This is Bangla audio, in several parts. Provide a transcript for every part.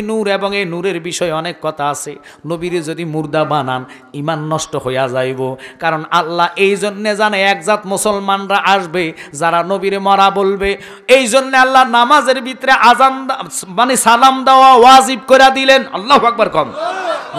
নূর এবং এই নূরের বিষয়ে অনেক কথা আছে। নবীরে যদি মুর্দা বানান ইমান নষ্ট হইয়া যাইব, কারণ আল্লাহ এই জন্যে জানে একজাত মুসলমানরা আসবে যারা নবীরে মরা বলবে। এই জন্য আল্লাহ নামাজের ভিতরে আজান মানে সালাম দেওয়া ওয়াজিব করে দিলেন। আল্লাহু আকবার কম।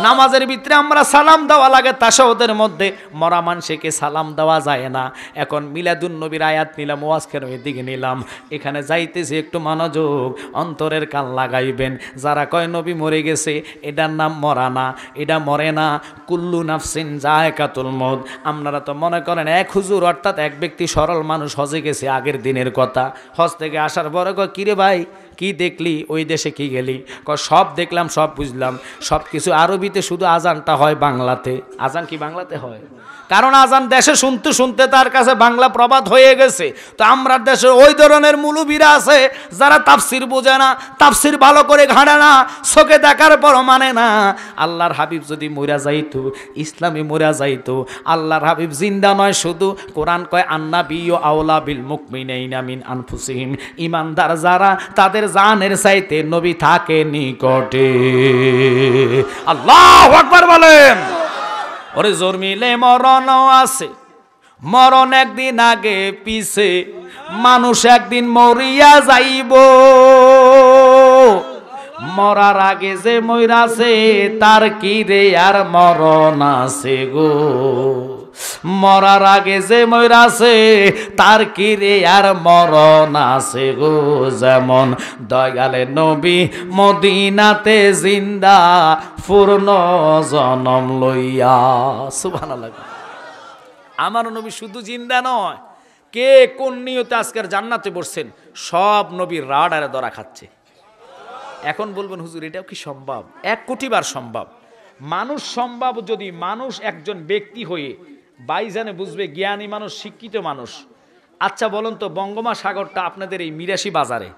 নামাজের ভিতরে আমরা সালাম দেওয়া লাগে, তাশাহুদের মধ্যে মরা মানুষকে সালাম দেওয়া যায় না। এখন মিলাদুন নবীর আয়াত নিলাম, ওয়াজকের দিকে নিলাম, এখানে যাইতেছি একটু মনোযোগ, অন্তরের কান লাগাইবেন। যারা কয় নবী মরে গেছে, এটার নাম মরা না, এটা মরে না। কুল্লু নাফসিন যায়কাতুল মউত। আপনারা তো মনে করেন এক হুজুর অর্থাৎ এক ব্যক্তি সরল মানুষ হজে গেছে, আগের দিনের কথা। হজ থেকে আসার পরে কয় কিরে ভাই কি দেখলি, ওই দেশে কি গেলি? সব দেখলাম, সব বুঝলাম, সব কিছু আরবিতে, শুধু আজানটা হয় বাংলাতে। আজান কি বাংলাতে হয়? কারণ আজান দেশে শুনতে শুনতে তার কাছে বাংলা প্রবাদ হয়ে গেছে। তো আমরা দেশে ওই ধরনের মুলুবিরা আছে যারা তাফসির বোঝে না, তাফসির ভালো করে ঘাড়ে না, চোখে দেখার পর মানে না। আল্লাহর হাবিব যদি মরা যাইতো, ইসলামে মরা যাইতো, আল্লাহর হাবিব জিন্দা নয় শুধু, কোরআন কয় আন্নাবিয়্যু আওলা বিল মুমিনিনা মিন আনফুসিহিম। ইমানদার যারা তাদের জানের চাইতে নবী থাকে নিকটে। আল্লাহু আকবার বলেন। ওরে জোর মিলে মরণও আছে, মরণ একদিন আগে পিছে, মানুষ একদিন মরিয়া যাইব। মরার আগে যে মইরাছে তার কি রে আর মরণ আছে গো। মরার আগে যে মইরাছে তার কি রে আর মরণ আছে গো। যেমন দয়ালে নবী মদিনাতে জিন্দা পূর্ণ জনম লইয়া। সুবহানাল্লাহ। আমার নবী শুধু জিন্দা নয়, কে কোন নিয়তে আজকের জান্নাতে বসছেন, সব নবীর রাডারে ধরা খাচ্ছে। এখন বলবেন হুজুর এটাও কি সম্ভব? 1 কোটি বার সম্ভব। মানুষ সম্ভব যদি মানুষ একজন ব্যক্তি হয়ে বাইজানে বুঝবে, জ্ঞানী মানুষ, শিক্ষিত মানুষ। আচ্ছা বলুন তো, বঙ্গোপসাগরটা আপনাদের এই মিরাশি বাজারে,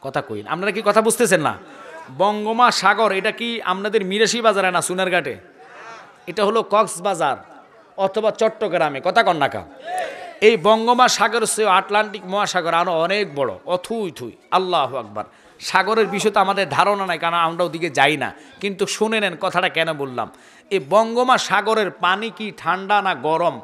কথা কইন, আপনারা কি কথা বুঝতেছেন না? বঙ্গোপসাগর এটা কি আপনাদের মিরাশি বাজারে না সোনারঘাটে? এটা হলো কক্সবাজার অথবা চট্টগ্রামে, কথা কন না কা? এই বঙ্গোপসাগর চেয়ে আটলান্টিক মহাসাগর আরো অনেক বড়, অথুই থুই। আল্লাহু আকবার। সাগরের বিষয়ে তো আমাদের ধারণা নাই, কারণ আমরা ওদিকে যাই না। কিন্তু শুনে নেন কথাটা কেন বললাম। এই বঙ্গোপসাগরের পানি কি ঠান্ডা না গরম?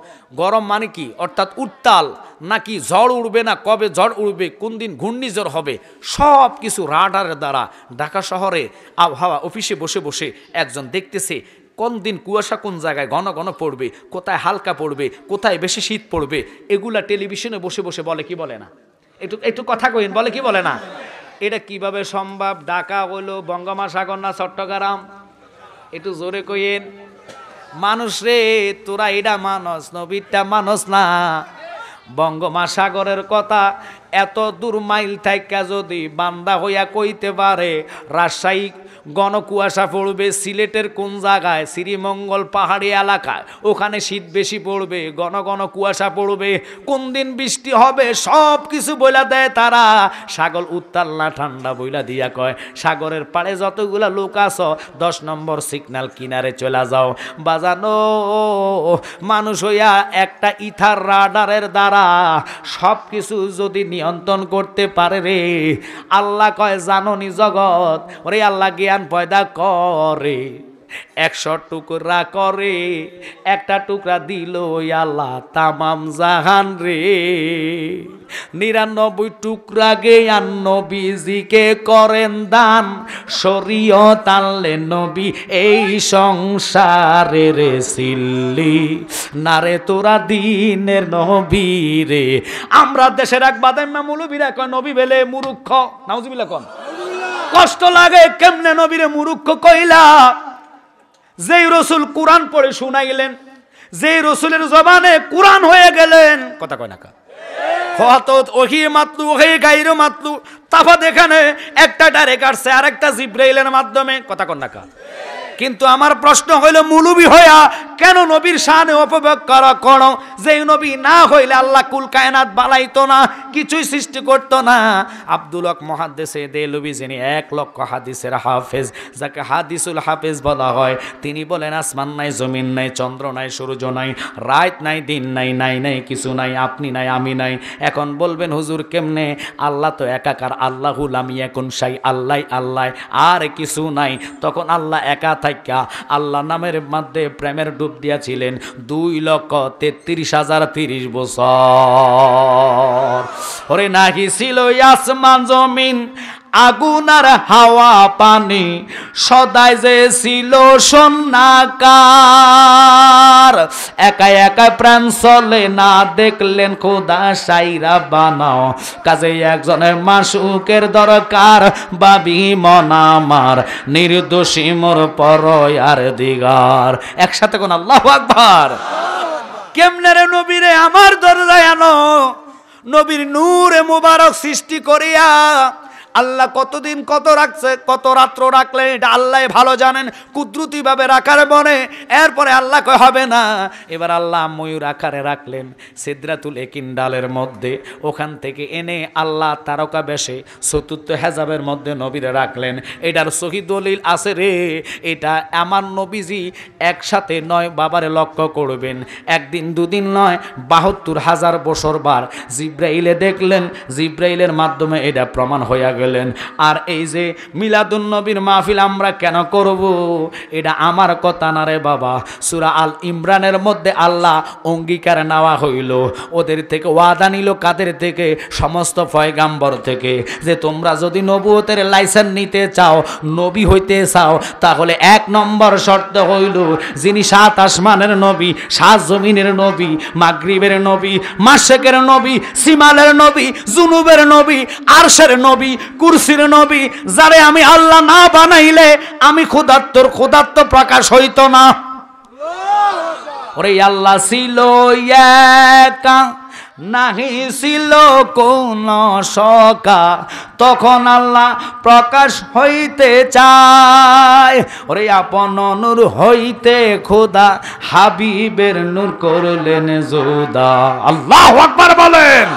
গরম মানে কি, অর্থাৎ উত্তাল, নাকি ঝড় উঠবে না কবে ঝড় উঠবে, কোন দিন ঘূর্ণিঝড় হবে, সব কিছু রাডারের দ্বারা ঢাকা শহরে আবহাওয়া অফিসে বসে বসে একজন দেখতেছে কোন দিন কুয়াশা কোন জায়গায় ঘন ঘন পড়বে, কোথায় হালকা পড়বে, কোথায় বেশি শীত পড়বে। এগুলা টেলিভিশনে বসে বসে বলে কি বলে না? একটু কথা কইন, বলে কি বলে না? এটা কিভাবে সম্ভব? ঢাকা হলো বঙ্গোপসাগর না চট্টগ্রাম? একটু জোরে কইন। মানুষ রে, তোরা এটা মানস, নবীরটা মানস না। বঙ্গোপসাগরের কথা এত দূর মাইল থাইকা যদি বান্দা হইয়া কইতে পারে, রাজশাহী ঘন কুয়াশা পড়বে, সিলেটের কোন জায়গায় শ্রীমঙ্গল পাহাড়ি এলাকায় ওখানে শীত বেশি পড়বে, ঘন ঘন কুয়াশা পড়বে, কোন দিন বৃষ্টি হবে, সব কিছু বইলা দেয় তারা। সাগর উত্তাল না ঠান্ডা বইলা দিয়া কয়, সাগরের পাড়ে যতগুলা লোক আছো 10 নম্বর সিগন্যাল কিনারে চলে যাও। বাজানো মানুষ হইয়া একটা ইথার রাডারের দ্বারা সব কিছু যদি নিয়ন্ত্রণ করতে পারে রে, আল্লাহ কয় জাননি জগৎ, ওরে আল্লাহ জ্ঞান পয়দা করে, 100 টুকরা করে, একটা টুকরা দিল আল্লাহ তামাম জাহান রে। 99 টুকরা জ্ঞান নবীজিকে করেন দান, শরীয়ত আনলেন নবী এই সংসারে রে সিল্লি নারে তোরা দিনের নবী রে। আমরা দেশের এক বাদাইমা মৌলবীরা কয় নবী বেলে মূর্খ, নাউজুবিল্লাহ কোন। কষ্ট লাগে কেমনে নবীরে মূর্খ কইলা? যেই রসুল কোরআন পড়ে শুনাইলেন, যেই রসুলের জবানে কোরআন হয়ে গেলেন, কথা কয় না কা? ওহি মাতলু ওহি গায়রু মাতলু, তাফাত এখানে একটা ডাইরেক্ট আসছে আরেকটা জিব্রাইলের মাধ্যমে, কথা কন না কা? কিন্তু আমার প্রশ্ন হইল, মুলুবি হইয়া কেন নবীর শানে অপব্যয় করো? যে নবী না হইলে আল্লাহ কুল কায়নাত বানাইতো না, কিছুই সৃষ্টি করতো না। আব্দুল হক মুহাদ্দিসে দেলভী, যিনি 1 লক্ষ হাদিসের হাফেজ, যাকে হাদিসুল হাফেজ বলা হয়, তিনি বলেন আসমান নাই, জমিন নাই, চন্দ্র নাই, সূর্য নাই, রাত নাই, দিন নাই, নাই কিছু নাই, আপনি নাই, আমি নাই। এখন বলবেন হুজুর কেমনে? আল্লাহ তো একাকার, আল্লাহু লাম ইয়াকুন শাই, আল্লাহ আল্লাহ, আর কিছু নাই। তখন আল্লাহ একা থাকা আল্লাহ নামের মধ্যে প্রেমের ডুব দিয়েছিলেন 2,33,030 বছর। ওরে নাহি ছিল আসমান জমিন, আগুন আর হাওয়া পানি, সদাই যে ছিল সন্নাকার। একা একা প্রাণ চলে না, দেখলেন খোদা সাইরা বানাও, কাজে একজনের মাসুকের দরকার। বাবি মনামার নির্দোষী মোর পরয়ার দিগার। একসাথে কোন আল্লাহু আকবার। কেমনে রে নবীরে আমার দরজায় আনো? নবীর নূরে মুবারক সৃষ্টি করিয়া আল্লাহ কতদিন কত রাখছে, কত রাত্র রাখলেন, এটা আল্লাহ ভালো জানেন। কুদরতি ভাবে রাখার মনে, এরপরে আল্লাহ কয় হবে না। এবার আল্লাহ ময়ূর আকারে রাখলেন সিদরাতুল একিন ডালের মধ্যে। ওখান থেকে এনে আল্লাহ তারকা বেশে ৪র্থ হেজাবের মধ্যে নবীরে রাখলেন। এটার সহি দলিল আছে রে। এটা আমার নবীজি একসাথে নয়, বাবারে লক্ষ্য করবেন, একদিন দুদিন নয়, ৭২,০০০ বছর বার জিব্রাইলে দেখলেন, জিব্রাইলের মাধ্যমে এটা প্রমাণ হয়ে গেলেন। আর এই যে মিলাদুন নবীর মাহফিল আমরা কেন করব? এটা আমার কথা না রে বাবা। সূরা আল ইমরানের মধ্যে আল্লাহ অঙ্গীকার নেওয়া হইল, ওদের থেকে ওয়াদা নিল। কাদের থেকে? সমস্ত পয়গাম্বর থেকে, যে তোমরা যদি নবুয়তের লাইসেন্স নিতে চাও, নবী হইতে চাও, তাহলে 1 নম্বর শর্ত হইল, যিনি 7 আসমানের নবী, 7 জমিনের নবী, মাগরিবের নবী, মাশরিকের নবী, সিমালের নবী, জুনুবের নবী, আরশের নবী, কুরসির নবী, যারে আমি আল্লাহ না বানাইলে আমি ক্ষুধার্ত প্রকাশ হইত না। ওরে আল্লাহ ছিল একা, নাহি ছিল কোন সকা, তখন আল্লাহ প্রকাশ হইতে চায়। ওরে আপন নূর হইতে খোদা হাবিবের নূর করলেন জোদা। আল্লাহু আকবার বলেন।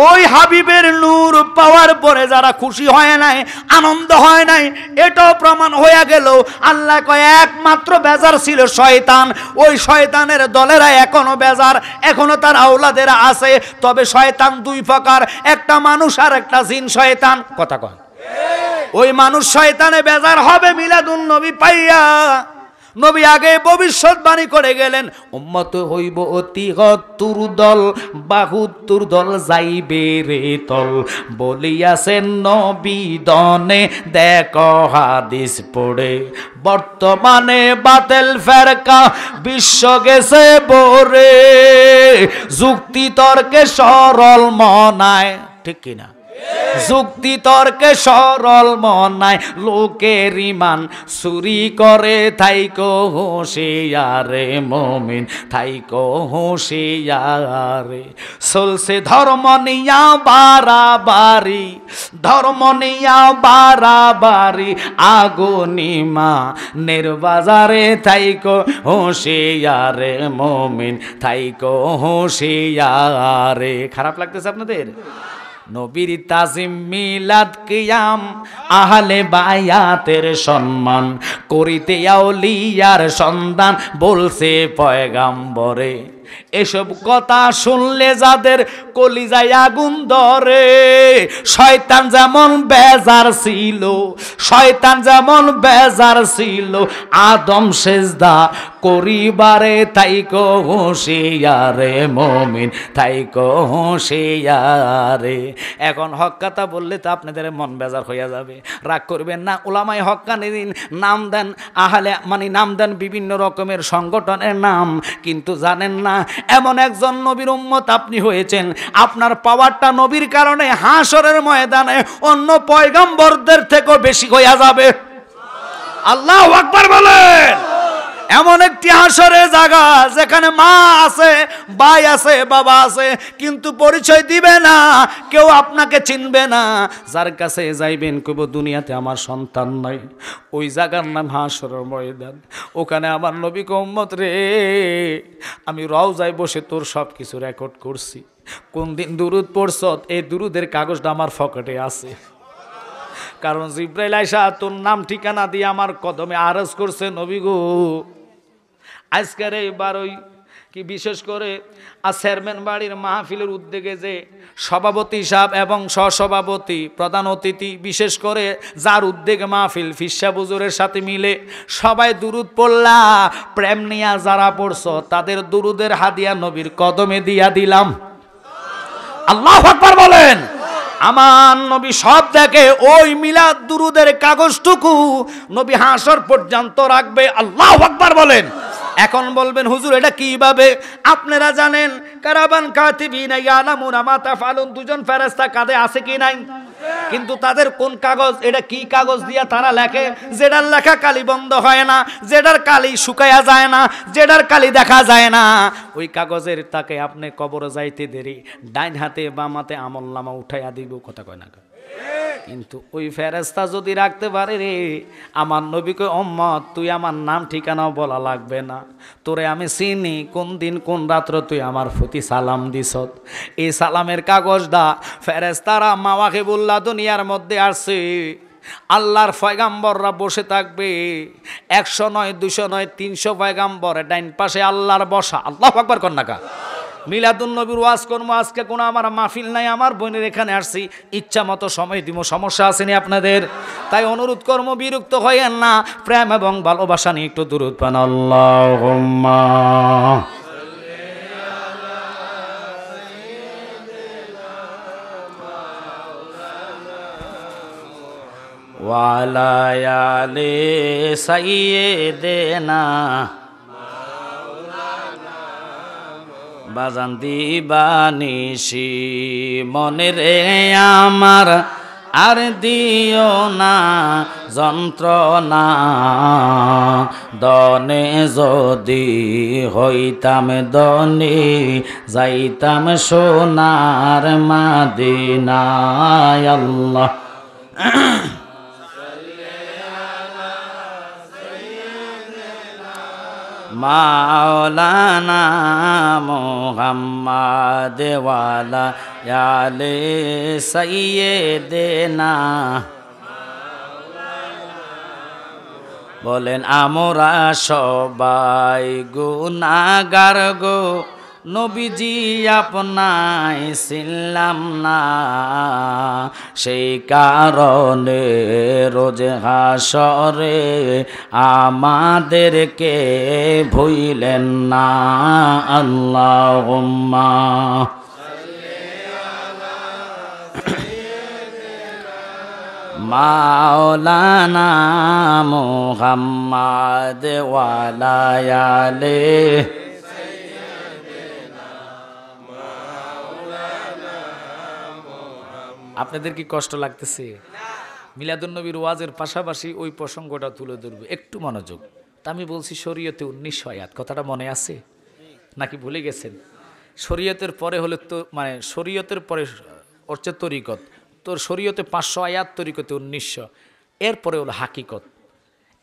ওই হাবিবের নূর পাওয়ার পরে যারা খুশি হয় নাই, আনন্দ হয় নাই, এটাও প্রমাণ হয়ে গেল। আল্লাহ কয় একমাত্র বেজার ছিল শয়তান। ওই শয়তানের দলেরা এখনো বেজার, এখনো তার আওলাদেরা আছে। তবে শয়তান 2 প্রকার, একটা মানুষ আর একটা জিন শয়তান। কথা কয়, ওই মানুষ শয়তানে বেজার হবে মিলাদুন নবী পাইয়া। নবী আগে ভবিষ্যৎবাণী করে গেলেন, উম্মত হইব অতি ৭০ দল, ৭২ দল যাইবে রে তল। বলিয়াছেন নবী দনে, দেখো হাদিস পড়ে, বর্তমানে বাতিল ফেরকা বিশ্ব গেছে বরে। যুক্তি তর্কে সরল মনায়, ঠিক কিনা? যুক্তি তর্কে সরল মনায়, লোকের ইমান চুরি করে। থাইকো হুঁশিয়ারে মুমিন, থাইকো হুঁশিয়ারে। চলছে ধর্ম নিয়া বাড়াবাড়ি, ধর্ম নিয়া বাড়াবাড়ি, আগুনিমা নির্বাজারে। থাইকো হুঁশিয়ারে মুমিন, থাইকো হুঁশিয়ারে। খারাপ লাগতেছে আপনাদের? নবীর তাজিম, মিলাদ, কিয়াম, আহলে বায়াতের সম্মান করিতে আউলিয়ার সন্ধান, বলছে পয়গাম্বরে। এসব কথা শুনলে যাদের কলিজায় আগুন ধরে, শয়তান যেমন বেজার ছিল, শয়তান যেমন বেজার ছিল আদম সেজদা করিবারে। থাইকো হুঁশিয়ারে মুমিন, থাইকো হুঁশিয়ারে। এখন হক কথা বললে তো আপনাদের মন বেজার হয়ে যাবে, রাগ করবেন না। উলামায়ে হক্কানির নাম দেন আহলে, মানে নাম দেন বিভিন্ন রকমের সংগঠনের নাম, কিন্তু জানেন না এমন একজন নবীর উম্মত আপনি হয়েছেন, আপনার পাওয়ারটা নবীর কারণে হাসরের ময়দানে অন্য পয়গম্বরদের থেকেও বেশি হয়ে যাবে। আল্লাহু আকবার বলেন। এমন একটি হাসরের জায়গা যেখানে মা আছে, ভাই আছে, বাবা আছে, কিন্তু পরিচয় দিবে না, কেউ আপনাকে চিনবে না। যার কাছে যাইবেন কইব দুনিয়াতে আমার সন্তান নাই। ওই জায়গার নাম হাসরের ময়দান। ওখানে আমার নবী কো উম্মত রে, আমি রওজায় বসে তোর সব কিছু রেকর্ড করছি। কোন দিন দুরুদ পড়ছ, এই দুরুদের কাগজটা আমার পকেটে আছে। কারণ জিব্রাইল আইসা তোর নাম ঠিকানা দিয়ে আমার কদমে আরজ করছে, নবী গো আজকের এইবার ওই কি বিশেষ করে চেয়ারম্যান বাড়ির মাহফিলের উদ্যোগে যে সভাপতি সাহেব এবং সহসভাপতি প্রধান অতিথি বিশেষ করে যার উদ্যোগে মাহফিল ফিরসা হুজুরের সাথে মিলে সবাই দুরুদ পড়লা, প্রেম নিয়া যারা পড়ছ তাদের দুরুদের হাদিয়া নবীর কদমে দিয়া দিলাম। আল্লাহু আকবার বলেন। আমার নবী সব দেখে, ওই মিলাদ দুরুদের কাগজটুকু নবী হাসর পর্যন্ত রাখবে। আল্লাহু আকবার বলেন। এখন বলবেন হুজুর এটা কিভাবে? আপনারা জানেন কারাবান কাতিবিনা ইয়ালামুনা মা তাফআলুন, দুজন ফেরেশতা কাঁধে আছে কি নাই? কিন্তু তাদের কোন কাগজ, এটা কি কাগজ দিয়া তারা লেখে? যেটার লেখা কালি বন্ধ হয় না, যেটার কালি শুকায়া যায় না, যেটার কালি দেখা যায় না, ওই কাগজের তাকে আপনি কবরে যাইতে দেরি ডাইন হাতে বাম হাতে আমলনামা উঠাইয়া দিব। কথা কয় না? কিন্তু ওই ফেরেশতা যদি রাখতে পারে রে, আমার নবীকে উম্মত তুই আমার নাম ঠিকানাও বলা লাগবে না, তোরে আমি চিনি, কোন দিন কোন রাত্র তুই আমার প্রতি সালাম দিস। এই সালামের কাগজটা ফেরেশতারা মাওয়াকিবুল্লাহ দুনিয়ার মধ্যে আসছে, আল্লাহর পয়গাম্বররা বসে থাকবে, 100 নয় 200 নয় 300 পয়গাম্বর ডাইন পাশে আল্লাহর বসা। আল্লাহু আকবার কন্যাকা। মিলাদুন নবীর ওয়াজ করবো, আজকে কোনো আমার মাহফিল নাই, আমার বোনের এখানে আসছি, ইচ্ছা মতো সময় দিব, সমস্যা আসেনি আপনাদের? তাই অনুরোধ কর্ম বিরক্ত হয়েন না, প্রেম এবং ভালোবাসা নিয়ে একটু দুরূদ পান। আল্লাহুম্মা ওয়া আলা আলি সাইয়্যিদিনা বাজান দিবানিশি মনে রে আমার, আর দিও না যন্ত্রণা, দনে যদি হইতাম দনে যাইতাম সোনার মাদিনায়। আল্লাহ মাওলানা মুহাম্মদ ওয়ালা আলে সাইয়্যিদিনা। বলেন আমরা সবাই গুনাহগার গো, নবীজি আপনাই ছিলাম না, সেই কারণে রোজ হাসরে আমাদেরকে ভুইলেন না। আল্লাহুম্মা মাওলানা মুহাম্মদ ওয়ালা আলে। আপনাদের কি কষ্ট লাগতেছে? মিলাদুন্নবীর ওয়াজের পাশাপাশি ওই প্রসঙ্গটা তুলে ধরবে, একটু মনোযোগ। তা আমি বলছি শরীয়তে 1900 আয়াত, কথাটা মনে আছে নাকি ভুলে গেছেন? শরীয়তের পরে হলে তো মানে শরীয়তের পরে হচ্ছে তরিকত, তোর শরীয়তে 500 আয়াত, তরিকতে 1900, এরপরে হলো হাকিকত।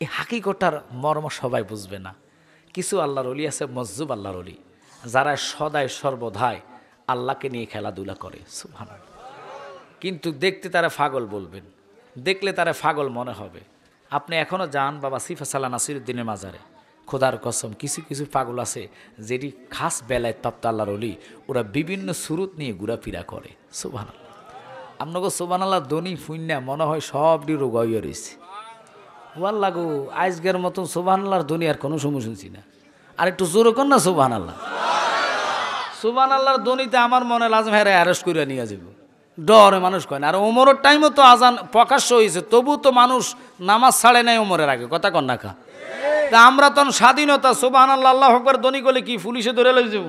এই হাকিকতার মর্ম সবাই বুঝবে না। কিছু আল্লাহর ওলি আছে মজজুব আল্লাহর ওলি, যারা সদায় সর্বদাই আল্লাহকে নিয়ে খেলাধুলা করে, সুবহানাল্লাহ। কিন্তু দেখতে তারা পাগল বলবেন, দেখলে তারা পাগল মনে হবে। আপনি এখনও যান বাবা সিফাসাল্লাহ নাসিরুদ্দিনের মাজারে, খোদার কসম কিছু কিছু পাগল আছে যেটি খাস বেলায় তপ্ত আল্লাহর ওলি, ওরা বিভিন্ন সুরত নিয়ে ঘোরাফেরা করে, সুবহানাল্লাহ। আপনাকে সুবহানাল্লাহ দনি ফুন্যা মনে হয় সবটি রোগ হয়ে রয়েছে। ওয়াল লাগো আজকের মতন সুবহানাল্লাহর দনি আর কোনো সময় শুনছি না। আর একটু জোর কর না সুবহানাল্লাহ। সুবহানাল্লাহর দনিতে আমার মনে লাজম হেরে অ্যারেস্ট করে নিয়ে যাব, ডরে মানুষ কয় না। আর ওমরের টাইমও তো আজান প্রকাশ্য হয়েছে, তবু তো মানুষ নামাজ ছাড়ে নাই ওমরের আগে, কথা কন না খা। তা আমরা তখন স্বাধীনতা সুবহানাল্লাহ আল্লাহু আকবার দনি করলে কি পুলিশে ধরে লই যাব?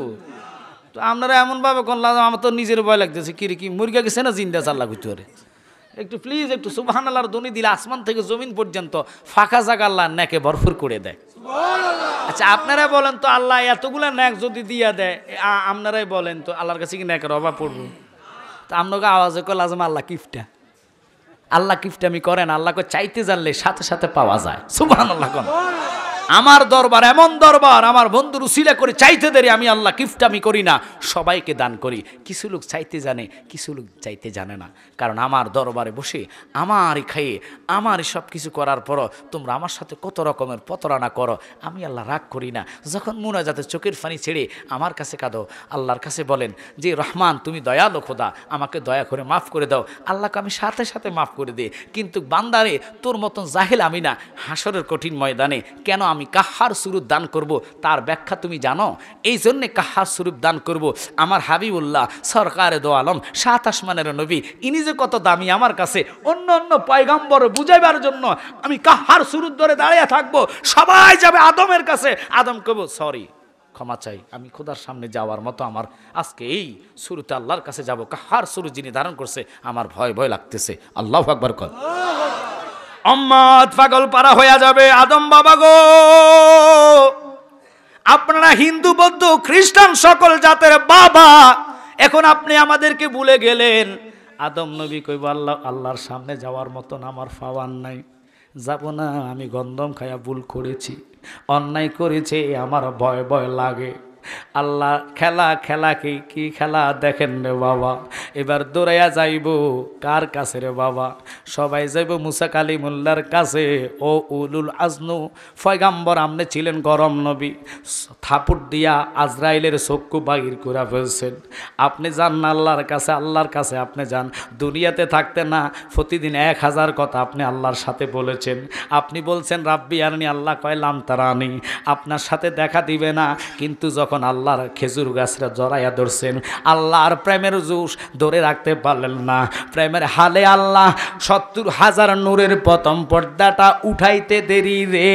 তো আপনারা এমনভাবে কোন আমার তো নিজের ভয় লাগতেছে, কি মুরগা গেছে না জিন্দা চাল্লা করতে পারে। একটু প্লিজ একটু সুবহানাল্লাহর দনি দিলে আসমান থেকে জমিন পর্যন্ত ফাঁকা জায়গা আল্লাহ নেকে ভরপুর করে দেয়। আচ্ছা আপনারা বলেন তো, আল্লাহ এতগুলা নেক যদি দিয়া দেয়, আপনারাই বলেন তো আল্লাহর কাছে কি নেকের অভাব পড়বো? তা আপনাকে আওয়াজে কল আজম আল্লাহ কিফটা, আল্লাহ কিফটা আমি করেন, আল্লাহকে চাইতে জানলে সাথে সাথে পাওয়া যায়, সুবহানাল্লাহ কোন। আমার দরবার এমন দরবার, আমার বন্ধুর উসিলা করে চাইতে দেরি আমি আল্লাহ গিফট আমি করি না, সবাইকে দান করি। কিছু লোক চাইতে জানে, কিছু লোক চাইতে জানে না। কারণ আমার দরবারে বসে আমারই খাইয়ে আমারই সব কিছু করার পরও তোমরা আমার সাথে কত রকমের প্রতারণা করো, আমি আল্লাহ রাগ করি না। যখন মুনাজাতে চোখের পানি ছেড়ে আমার কাছে কাঁদো, আল্লাহর কাছে বলেন যে রহমান তুমি দয়ালু খোদা, আমাকে দয়া করে মাফ করে দাও, আল্লাহকে আমি সাথে সাথে মাফ করে দিই। কিন্তু বান্দারে তোর মতন জাহেল আমি না, হাসরের কঠিন ময়দানে কেন আমি কাহার সুরুপ দান করব তার ব্যাখ্যা তুমি জানো? এই জন্যে কাহার সুরুপ দান করব। আমার হাবিবুল্লাহ সরকারে দো আলম, সাত আসমানের নবী, ইনি যে কত দামি আমার কাছে, অন্য অন্য পয়গম্বর বুঝাইবার জন্য আমি কাহার সুরুপ ধরে দাঁড়িয়ে থাকবো। সবাই যাবে আদমের কাছে, আদম কব সরি ক্ষমা চাই, আমি খোদার সামনে যাওয়ার মতো আমার আজকে এই শুরুতে আল্লাহর কাছে যাব, কাহার শুরু যিনি ধারণ করছে আমার ভয় ভয় লাগতেছে। আল্লাহু আকবার কর। উম্মত পাগল পারা হয়ে যাবে। আদম বাবা গো, আপনারা হিন্দু বৌদ্ধ খ্রিস্টান সকল জাতের বাবা, এখন আপনি আমাদেরকে ভুলে গেলেন। আদম নবী কইব আল্লাহ, আল্লাহর সামনে যাওয়ার মতন আমার পাওয়ার নাই, যাব না, আমি গন্ধম খায়া ভুল করেছি, অন্যায় করেছে, আমার ভয় ভয় লাগে। আল্লাহ খেলা খেলা কি খেলা দেখেন রে বাবা, এবার দৌড়াইয়া যাইব কার কাছে রে বাবা? সবাই যাইব মুসা কালিমুল্লার কাছে। ও উলুল আজনু পয়গাম্বর, আপনি ছিলেন গরম নবী, থাপুর দিয়া আজরাইলের চক্ষু বাহির করে ফেলছেন, আপনি যান না আল্লাহর কাছে, আল্লাহর কাছে আপনি যান। দুনিয়াতে থাকতে না প্রতিদিন 1000 কথা আপনি আল্লাহর সাথে বলেছেন। আপনি বলছেন রাব্বি আরনি, আল্লাহ কয় লাম তারানি, আপনার সাথে দেখা দিবে না। কিন্তু যখন আল্লাহর খেজুর গাছরা জড়াইয়া ধরছেন, আল্লাহর প্রেমের জুস ধরে রাখতে পারলেন না। প্রেমের হালে আল্লাহ 70,000 নূরের প্রথম পর্দাটা উঠাইতে দেরি রে,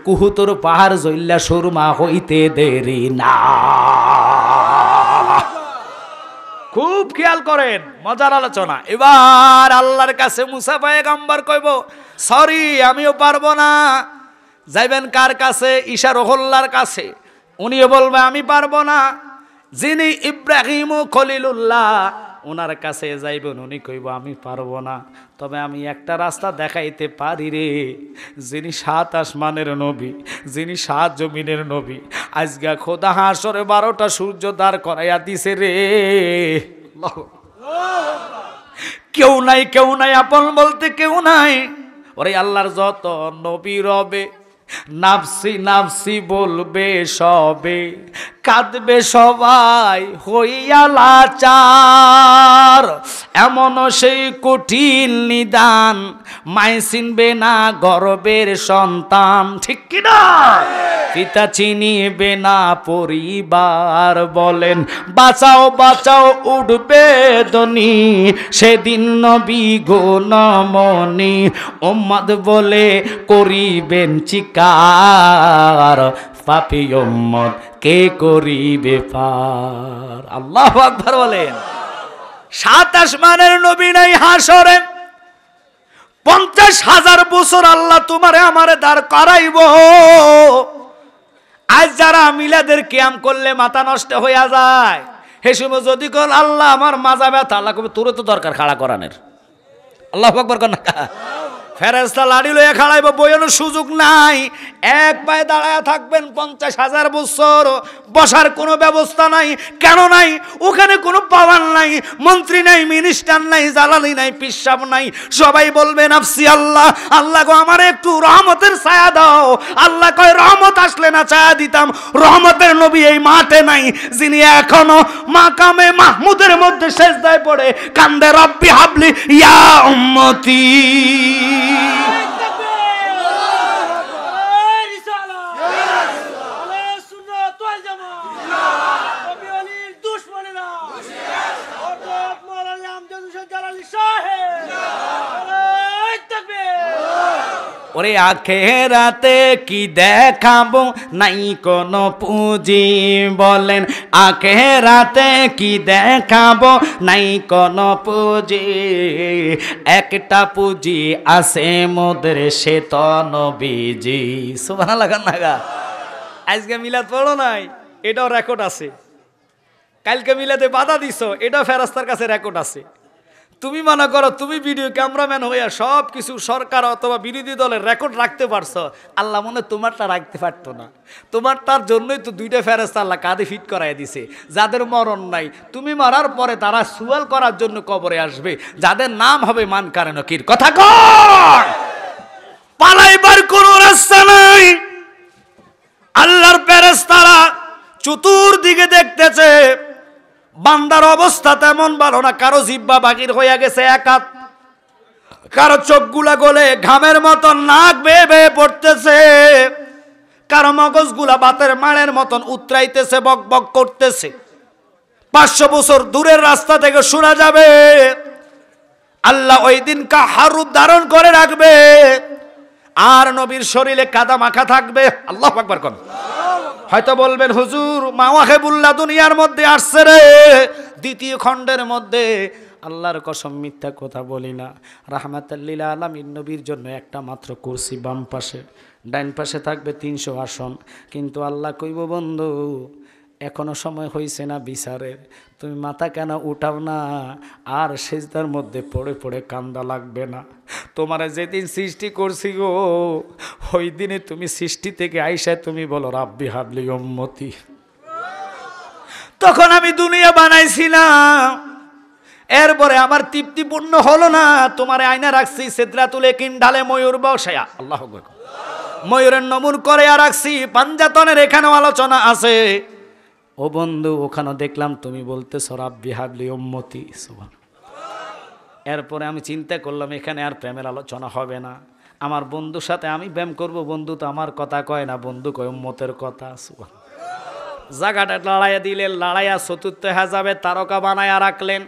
কুহুতর পাহাড় জইল্লা সুরমা হইতে দেরি না। খুব খেয়াল করেন, মজার আলোচনা। এবার আল্লাহর কাছে মুসা পয়গম্বর কইব সরি আমিও পারবো না। যাইবেন কার কাছে? ঈশা রহুল্লাহর কাছে। উনিও বলবে আমি পারবো না। যিনি ইব্রাহিম খলিলুল্লাহ ওনার কাছে যাইবেন, উনি কইব আমি পারবো না, তবে আমি একটা রাস্তা দেখাইতে পারি রে। যিনি 7 আসমানের নবী, যিনি 7 জমিনের নবী, আজকে খোদা হাসরে 12টা সূর্য দাঁড় করাইয়া দিছে রে। কেউ নাই, কেউ নাই, আপন বলতে কেউ নাই। ওরে আল্লাহর যত নবী রবে, নাফসি নাফসি বলবে সবে, কাঁদবে সবাই হইয়া লাচার। এমন সেই কঠিন নিদান, মাই চিনবে না গর্বের সন্তান, ঠিক কিনা? পিতা চিনিবে না পরিবার, বলেন বাঁচাও বাঁচাও উঠবে দনি, সেদিন নবী গো নমনি, উম্মত বলে করিবেন চিকার, পাপী উম্মত কে করিবে পার। আল্লাহু আকবার বলেন। 7 আসমানের নবী নাই হাসরে, 50,000 বছর আল্লাহ তোমারে আমারে দাঁড় করাইব। আজ যারা মিলাদের কিয়াম করলে মাথা নষ্ট হইয়া যায়, হে সময় যদি কল আল্লাহ আমার মাজা ব্যথা, আল্লাহ কবে তোর তো দরকার খাড়া করানোর। আল্লাহু আকবার কর না। ফেরেশতা লাড়ি লইয়া খাড়াইব, বইয়ের সুযোগ নাই। এক পায়ে দাঁড়ায় থাকবেন 50,000 বছর, বসার কোনো ব্যবস্থা নাই। কেন নাই? ওখানে কোনো পাওয়ার নাই, মন্ত্রী নাই, মিনিস্টার নাই, জালালি নাই, পিসাব নাই। সবাই বলবে নাফসি আল্লাহ, আল্লাহ গো আমার একটু রহমতের ছায়া দাও। আল্লাহ কয় রহমত আসলে না ছায়া দিতাম। রহমতের নবী এই মাঠে নাই, যিনি এখনো মাকামে মাহমুদের মধ্যে সেজদায় পড়ে কান্দে রব্বি হাবলি ইয়া উম্মতি। ওরে আখেরাতে কি দেখাবো, নাই কোনো পুঁজি, বলেন আখেরাতে কি দেখাবো, নাই কোনো পুঁজি। একটা পুঁজি আছে মোদের, সে তো নবীজি। সুবহানাল্লাহ লাগা। আজকে মিলাদ পড়ো নাই, এটাও রেকর্ড আছে। কালকে মিলাদে বাধা দিছো, এটাও ফেরেশতার কাছে রেকর্ড আছে। তুমি মনে করো তুমি ভিডিও ক্যামেরাম্যান হইয়া সব কিছু সরকার অথবা বিরোধী দলের রেকর্ড রাখতে পারছো, আল্লাহ মনে তোমারটা রাখতে পারতো না। তোমারটার জন্যই তো দুইটা ফেরেশতা আল্লাহ কাঁধে ফিট করাই দিছে। যাদের মরণ নাই, তুমি মরার পরে তারা সুয়াল করার জন্য কবরে আসবে, যাদের নাম হবে মানকারে নকির। কথা কর, পালাইবার কোনো রাস্তা নাই। আল্লাহর ফেরেশতারা চতুর্দিকে দেখতেছে, বান্দার অবস্থা তেমন ভালো না। কারো জিহ্বা বাকির হয়ে গেছে এক হাত, কারো চোখগুলা গলে ঘামের মতন নাক বেয়ে বেয়ে পড়তেছে, কারো মগজগুলা বাতের মাড়ের মতন উতরাইতেছে, বক বক করতেছে। 500 বছর দূরের রাস্তা থেকে শোনা যাবে, আল্লাহ ওই দিন কাহার রূপ ধারণ করে রাখবে, আর নবীর শরীরে কাদা মাখা থাকবে। আল্লাহু আকবার কোন। হয়তো বলবেন হুজুর মাওয়াহিবুল্লাহ দুনিয়ার মধ্যে আসছে রে, 2য় খণ্ডের মধ্যে। আল্লাহর কসম মিথ্যা কথা বলি না। রাহমাতাল লিল আলামিন নবীর জন্য একটা মাত্র কুরসি বাম পাশে, ডাইন পাশে থাকবে 300 আসন। কিন্তু আল্লাহ কইব বন্ধু এখনো সময় হয়েছে না বিচারের, তুমি মাথা কেন উঠাও না, আর সেজদার মধ্যে পড়ে পড়ে কান্দা লাগবে না। তোমারে যেদিন সৃষ্টি করছি গো, ওই দিনে তুমি সৃষ্টি থেকে আইসা তুমি বলো রাব্বি হাবলি উম্মতি। তখন আমি দুনিয়া বানাইছিলাম, এরপরে আমার তৃপ্তিপূর্ণ হলো না, তোমারে আয়না রাখছি সিদরাতুল ইয়াকিন ঢালে ময়ূর বসায়া। আল্লাহু আকবার। ময়ূরের নমুন করে রাখছি, পাঞ্জাতনের এখানেও আলোচনা আছে। ও বন্ধু ওখানে দেখলাম তুমি বলতেছ রাব্বি হাবলি উম্মতি। এরপরে আমি চিন্তা করলাম এখানে আর প্রেমের আলোচনা হবে না। আমার বন্ধুর সাথে আমি প্রেম করব, বন্ধু তো আমার কথা কয় না, বন্ধু কয় উম্মতের কথা। জায়গাটা লড়াইয়া দিলেন, লড়াইয়া চতুর্থ হাজাবে তারকা বানায়া রাখলেন।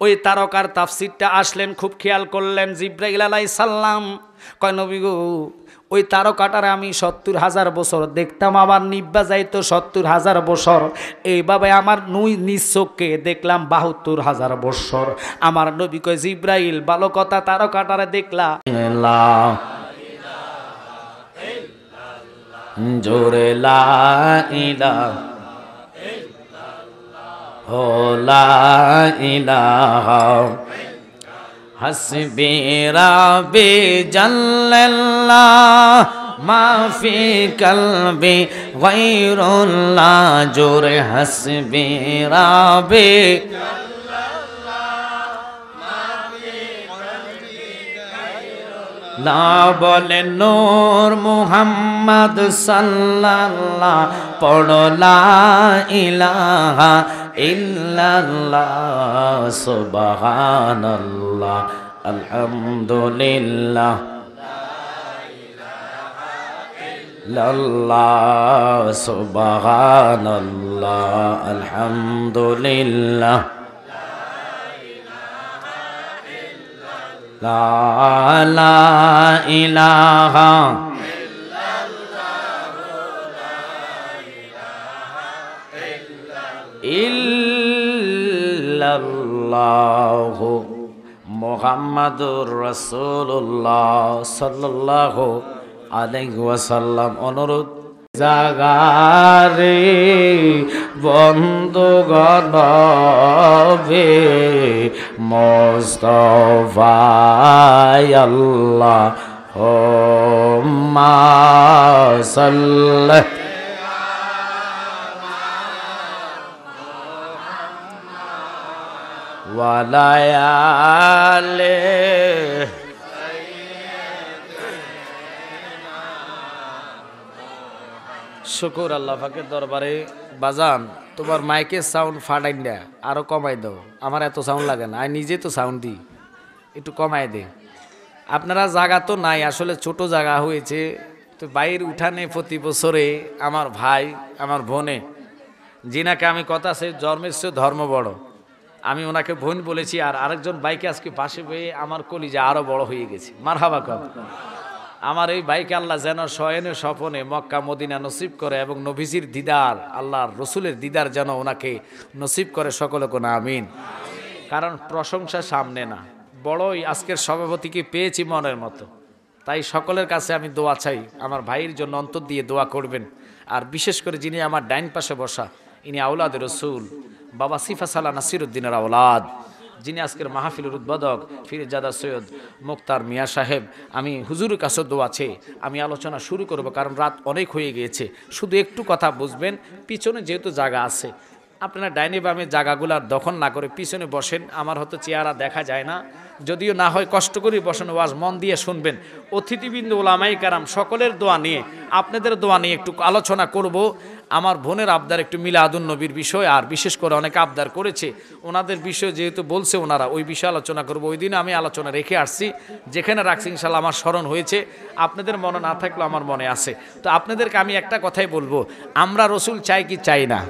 ওই তারকার তাফসিরটা আসলেন, খুব খেয়াল করলেন। জিব্রাইল আলাইহিস সালাম কয় নবী গো, ওই তারকাটারে আমি 70,000 বছর দেখতাম, আবার নিব্বা যাইতো 70,000 বছর। এইভাবে আমার নিজ চোখকে দেখলাম 72,000 বছর। আমার নবী কয় জিব্রাইল ভালো কথা, তারকাটারে দেখলা জোরে লা ইলাহা ও লা ইলাহা হাসবি রাব্বি জাল্লাল্লাহ মা ফি কলবি গায়রুল্লাহ। জোরে হাসবি রাব্বি লা বলে নূর মুহাম্মদ সাল্লাল্লাহ, পড়ো লা ইলাহা ইল্লাল্লাহ সুবহানাল্লাহ আলহামদুলিল্লাহ লাল্লাহ সুবহানাল্লাহ আলহামদুলিল্লাহ লা ইলাহা ইল্লাল্লাহু মুহাম্মাদুর রাসূলুল্লাহ সাল্লাল্লাহু আলাইহি ওয়াসাল্লাম। অনুরোধ জাগারে বন্ধুগণ বে মুস্তাফা আল্লাহুম্মা সাল্লি ওয়ালায়ালে। শুকুর আল্লাহ পাকের দরবারে। বাজান তোমার মাইকের সাউন্ড ফাটাই না, আরো কমাই দাও। আমার এত সাউন্ড লাগে না, আমি নিজে তো সাউন্ড দিই, একটু কমাই দে। আপনারা জায়গা তো নাই, আসলে ছোট জায়গা হয়েছে তো। বাইরের উঠানে প্রতি বছরে আমার ভাই আমার বোনে, যিনাকে আমি কথা সে জন্মের চেয়ে ধর্ম বড়, আমি ওনাকে বোন বলেছি। আর আরেকজন বাইকে আজকে পাশে বয়ে আমার কলিজা আরো বড় হয়ে গেছে। মারহাবা কর। আমার এই বাইকে আল্লাহ যেন শয়নে স্বপনে মক্কা মদিনা নসিব করে, এবং নবীজির দিদার আল্লাহর রসুলের দিদার যেন ওনাকে নসিব করে। সকলে কোন আমিন। কারণ প্রশংসা সামনে না, বড়ই আজকের সভাপতিকে পেয়েছি মনের মতো। তাই সকলের কাছে আমি দোয়া চাই, আমার ভাইয়ের জন্য অন্তর দিয়ে দোয়া করবেন। আর বিশেষ করে যিনি আমার ডাইন পাশে বসা, ইনি আওলাদ রসুল বাবা সিফা সালা নাসিরউদ্দিনের আওলাদ। যিনি আজকের মাহফিলের উদ্বোধক ফিরজাদা সৈয়দ মুক্তার মিয়া সাহেব, আমি হুজুরের কাছে দোয়া আছে, আমি আলোচনা শুরু করব, কারণ রাত অনেক হয়ে গিয়েছে। শুধু একটু কথা বুঝবেন, পিছনে যেহেতু জায়গা আছে, আপনারা ডাইনে বামে জায়গাগুলার দখল না করে পিছনে বসেন। আমার হয়তো চেহারা দেখা যায় না, যদিও না হয় কষ্ট করে বসেন, ওয়াজ মন দিয়ে শুনবেন। অতিথিবৃন্দ ওলামাই কারাম সকলের দোয়া নিয়ে, আপনাদের দোয়া নিয়ে একটু আলোচনা করব। আমার বোনের আবদার একটু মিলাদুন নবীর বিষয়, আর বিশেষ করে অনেকে আবদার করেছে, ওনাদের বিষয় যেহেতু বলছে ওনারা, ওই বিষয়ে আলোচনা করব। ওই দিন আমি আলোচনা রেখে আসছি, যেখানে রাখছি ইনশাল্লাহ আমার স্মরণ হয়েছে, আপনাদের মনে না থাকলেও আমার মনে আছে। তো আপনাদেরকে আমি একটা কথাই বলবো, আমরা রসুল চাই কি চাই না?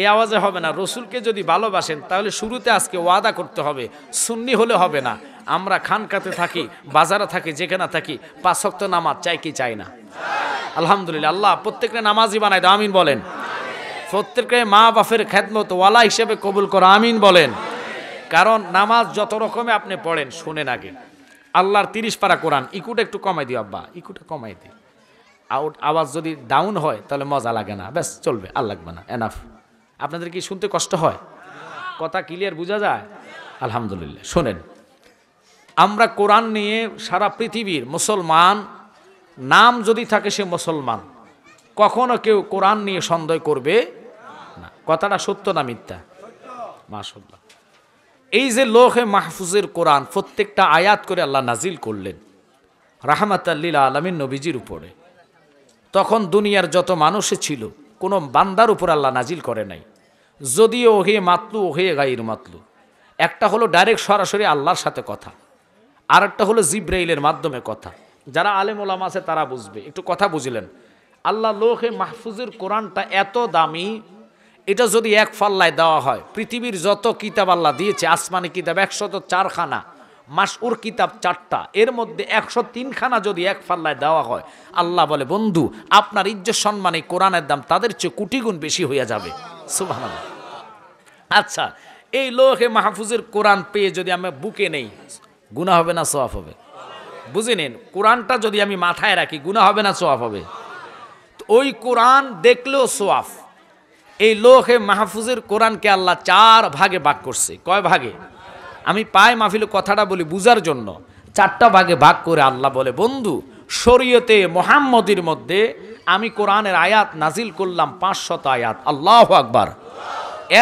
এই আওয়াজে হবে না। রসুলকে যদি ভালোবাসেন তাহলে শুরুতে আজকে ওয়াদা করতে হবে, সুন্নি হলে হবে না। আমরা খানকাতে থাকি, বাজারে থাকি, যেখানে থাকি, 5 ওয়াক্ত নামাজ চাই কি চাই না? আলহামদুলিল্লাহ, আল্লাহ প্রত্যেককে নামাজি বানায় দাও, আমিন বলেন। প্রত্যেককে মা বাপের খেদমত ওয়ালা হিসেবে কবুল করো, আমিন বলেন। কারণ নামাজ যত রকমে আপনি পড়েন, শুনেন আগে আল্লাহর 30 পারা কোরআন, ইকুটা একটু কমাই দিও আব্বা, ইকুটা কমাই দিই। আওয়াজ যদি ডাউন হয় তাহলে মজা লাগে না, ব্যাস চলবে, আর লাগবে না, এনাফ। আপনাদের কি শুনতে কষ্ট হয়? কথা ক্লিয়ার বোঝা যায়? আলহামদুলিল্লাহ। শোনেন, আমরা কোরআন নিয়ে সারা পৃথিবীর মুসলমান নাম যদি থাকে সে মুসলমান, কখনো কেউ কোরআন নিয়ে সন্দেহ করবে না। কথাটা সত্য না মিথ্যা? মাশাআল্লাহ। এই যে লৌহে মাহফুজের কোরআন, প্রত্যেকটা আয়াত করে আল্লাহ নাজিল করলেন রাহমাতাল লিল আলামিন নবীজির উপরে। তখন দুনিয়ার যত মানুষে ছিল, কোনো বান্দার উপর আল্লাহ নাজিল করে নাই। যদিও ওহে মাতলু ওহে গাইর মাতলু, একটা হলো ডাইরেক্ট সরাসরি আল্লাহর সাথে কথা, আর একটা হলো জিব্রাইলের মাধ্যমে কথা। যারা আলেম ওলামা আছে তারা বুঝবে, একটু কথা বুঝলেন। আল্লাহ লৌহে মাহফুজের কোরআনটা এত দামি, এটা যদি এক পাল্লায় দেওয়া হয়, পৃথিবীর যত কিতাব আল্লাহ দিয়েছে, আসমানি কিতাব 104 খানা, মাসউর কিতাব 4টা, এর মধ্যে 103 খানা যদি এক পাল্লায় দেওয়া হয়, আল্লাহ বলে বন্ধু আপনার ইজ্জত সম্মান এই কোরআনের দাম তাদের চেয়ে কোটি গুণ বেশি হয়ে যাবে। সুবহানাল্লাহ। আচ্ছা, এই লৌহে মাহফুজের কোরআন পেয়ে যদি আমি বুকে নেই, গুনাহ হবে না সওয়াব হবে? বুঝে নিন, কোরআনটা যদি আমি মাথায় রাখি, গুনাহ হবে না সওয়াব হবে? ওই কোরআন দেখলেও সওয়াব। এই লৌহে মাহফুজের কোরআনকে আল্লাহ 4 ভাগে ভাগ করছে। কয় ভাগে? আমি পাই মাহফিলে কথাটা বলি বুঝার জন্য। 4টা ভাগে ভাগ করে আল্লাহ বলে বন্ধু শরীয়তে মুহাম্মদের মধ্যে আমি কোরআনের আয়াত নাজিল করলাম 500 আয়াত। আল্লাহু আকবার।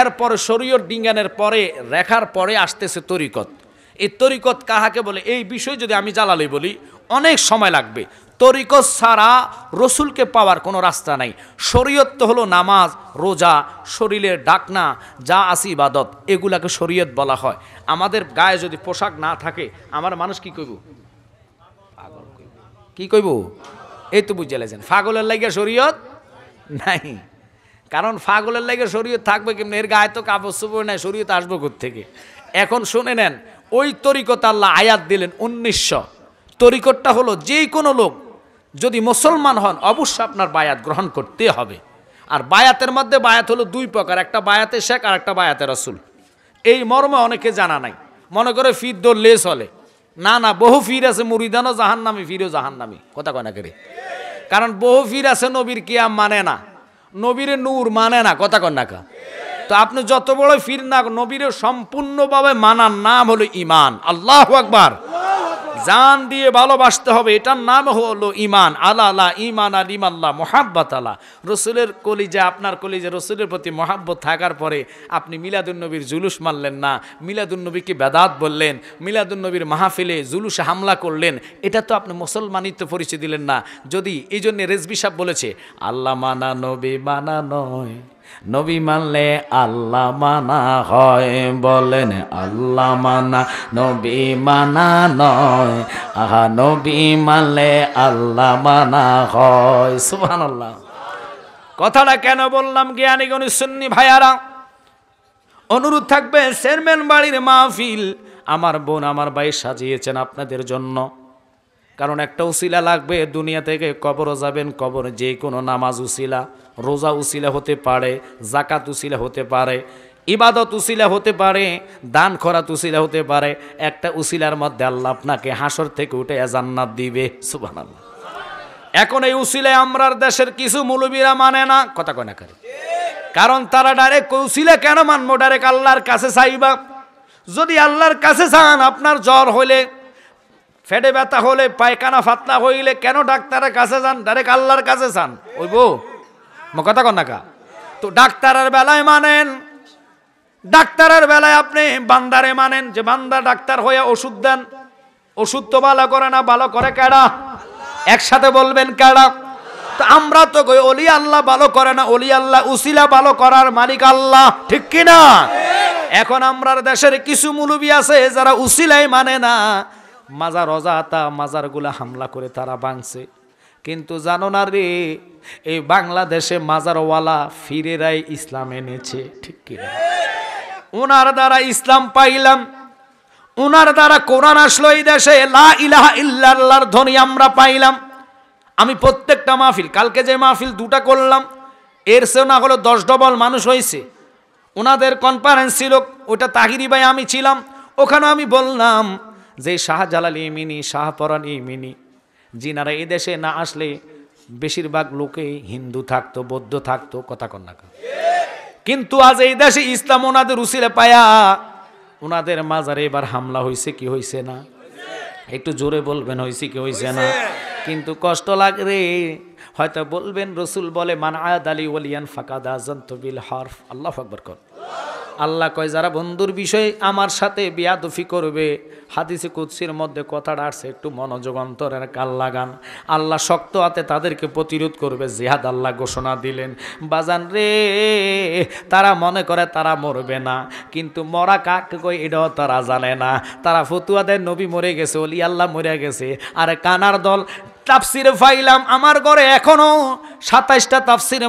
এরপরে শরীয়ত ডিঙ্গানের পরে রেখার পরে আসতেছে তরিকত। এই তরিকত কাহাকে বলে এই বিষয় যদি আমি জালালি বলি অনেক সময় লাগবে। তরিকত ছাড়া রসুলকে পাওয়ার কোনো রাস্তা নাই। শরীয়ত তো হলো নামাজ, রোজা, শরীরের ডাকনা, যা আসি ইবাদত, এগুলাকে শরীয়ত বলা হয়। আমাদের গায়ে যদি পোশাক না থাকে আমার মানুষ কি কইব? পাগল কইব। কি কইব? এই তো বুঝে লেছেন, পাগলের লাগে শরীয়ত নাই। কারণ পাগলের লাগে শরীয়ত থাকবে কেমন? এর গায়ে তো কাপড় চোপড় নাই, শরীয়ত আসবে কোত্থেকে? এখন শুনে নেন, ওই তরিকত আল্লাহ আয়াত দিলেন 1900। তরিকতটা হলো যে কোনো লোক যদি মুসলমান হন অবশ্যই আপনার বায়াত গ্রহণ করতে হবে। আর বায়াতের মধ্যে বায়াত হলো 2 প্রকার, একটা বায়াতে শেখ আর একটা বায়াতে রাসূল। এই মর্মে অনেকে জানা নাই, মনে করে ফির দৌড়লে চলে। না না, বহু ফির আছে মুরিদানও জাহান্নামী, ফিরও জাহান্নামী। কথা কয় না করে? কারণ বহু ফির আছে নবীর কিয়াম মানে না, নবীর নূর মানে না। কথা কয় না কা? তো আপনি যত বড় ফির না, নবীর সম্পূর্ণভাবে মানার নাম হলো ঈমান। আল্লাহু আকবার। জান দিয়ে ভালোবাসতে হবে, এটার নাম হলো ঈমান। আলা লা ঈমান আলিমাল্লাহ মুহাব্বত আলা। রসুলের কলিজা, আপনার কলিজা রসুলের প্রতি মহাব্বত থাকার পরে আপনি মিলাদুন্নবীর জুলুস মানলেন না, মিলাদুন্নবীকে বেদাত বললেন, মিলাদুন্নবীর মাহফিলে জুলুসে হামলা করলেন, এটা তো আপনি মুসলমানিত্ব পরিচয় দিলেন না। যদি এই জন্য রেজবি সাহেব বলেছে আল্লাহ মানা নবী মানা নয়, নবী মানলে আল্লাহ মানা হয়। বলেন আল্লাহ মানা নবী মানা নয়, আহা নবী মানলে আল্লাহ মানা হয়। সুবহানাল্লাহ। কথাটা কেন বললাম জ্ঞানীগণ সুন্নি ভাইয়ারা, অনুরোধ থাকবে চেয়ারম্যান বাড়ির মাহফিল আমার বোন আমার ভাই সাজিয়েছেন আপনাদের জন্য। কারণ একটা উসিলা লাগবে, দুনিয়া থেকে কবরও যাবেন, কবর যে কোনো নামাজ উসিলা, রোজা উসিলা হতে পারে, জাকাত উসিলা হতে পারে, ইবাদত উসিলা হতে পারে, দান খরাত উসিলা হতে পারে। একটা উসিলার মধ্যে আল্লাহ আপনাকে হাসর থেকে উঠে জান্নাত দিবে। সুবহানাল্লাহ। এখন এই উসিলায় আমরার দেশের কিছু মৌলবীরা মানে না। কথা কয় না করে? কারণ তারা ডাইরেক্ট উসিলা কেন মানবো? ডাইরেক্ট আল্লাহর কাছে চাইবা। যদি আল্লাহর কাছে যান, আপনার জ্বর হইলে, ফেটে ব্যথা হলে, পায়খানা ফাতনা হইলে কেন ডাক্তারের কাছে যান? ডাইরেক্ট আল্লাহর কাছে যান। ওইব কথা কন না কা? তো ডাক্তারের বেলায় মানেন, ডাক্তারের বেলায় আপনি বান্দারে মানেন যে বান্দা ডাক্তার হয়ে ওষুধ দেন, ওষুধ তো ভালো করে না, ভালো করে কেডা? একসাথে বলবেন কেডা? তো আমরা তো কই ওলি আল্লাহ ভালো করে না, ওলি আল্লাহ উসিলা ভালো করার মালিক আল্লাহ, ঠিক কি না? এখন আমরার দেশের কিছু মুলুবি আছে যারা উসিলাই মানে না, মাজার অজাতা মাজার গুলা হামলা করে তারা ভাঙছে। কিন্তু জানো না রে, এই বাংলাদেশে মাজারওয়ালা ফিরেরাই ইসলাম এনেছে, ঠিক কি না? ওনার দ্বারা ইসলাম পাইলাম, ওনার দ্বারা কোরআন আসলো এই দেশে, লা ইলাহা ইল্লাল্লাহর ধ্বনি আমরা পাইলাম। আমি প্রত্যেকটা মাহফিল, কালকে যে মাহফিল দুটা করলাম, এর চেয়েও না হলো 10 ডবল মানুষ হয়েছে। ওনাদের কনফারেন্স ছিল, ওটা তাহিরি ভাই আমি ছিলাম, ওখানে আমি বললাম যে শাহজালাল ইমিনি, শাহপরান ইমিনি, যিনারা এই দেশে না আসলে বেশিরভাগ লোকেই হিন্দু থাকতো, বৌদ্ধ থাকতো, কথা কন না? কিন্তু আজ এই দেশে ইসলাম ওনাদের উসিলে পায়া ওনাদের মাজারে এবার হামলা হয়েছে কি হয়েছে না? একটু জোরে বলবেন, হয়েছে কি হয়েছে না? কিন্তু কষ্ট লাগে রে। হয়তো বলবেন রসুল বলে মান আয়াদ আলী ওয়ালিয়ান ফাকাদ আযানতু বিল হারফ। আল্লাহু আকবার কর। আল্লাহ কয় যারা বন্ধুর বিষয়ে আমার সাথে বিয়াদফি করবে, হাদিসে কুদসির মধ্যে কথাটা আসছে, একটু মনোযোগ অন্তরের কাল লাগান, আল্লাহ শক্ত হাতে তাদেরকে প্রতিরোধ করবে, জিহাদ আল্লাহ ঘোষণা দিলেন। বাজান রে, তারা মনে করে তারা মরবে না, কিন্তু মরা কাকে কই এটাও তারা জানে না। তারা ফতুয়া দেয় নবী মরে গেছে, ওলি আল্লাহ মরে গেছে। আরে কানার দল, তাফসিরে পাইলাম আমার ঘরে এখনো 27টা তাফসিরে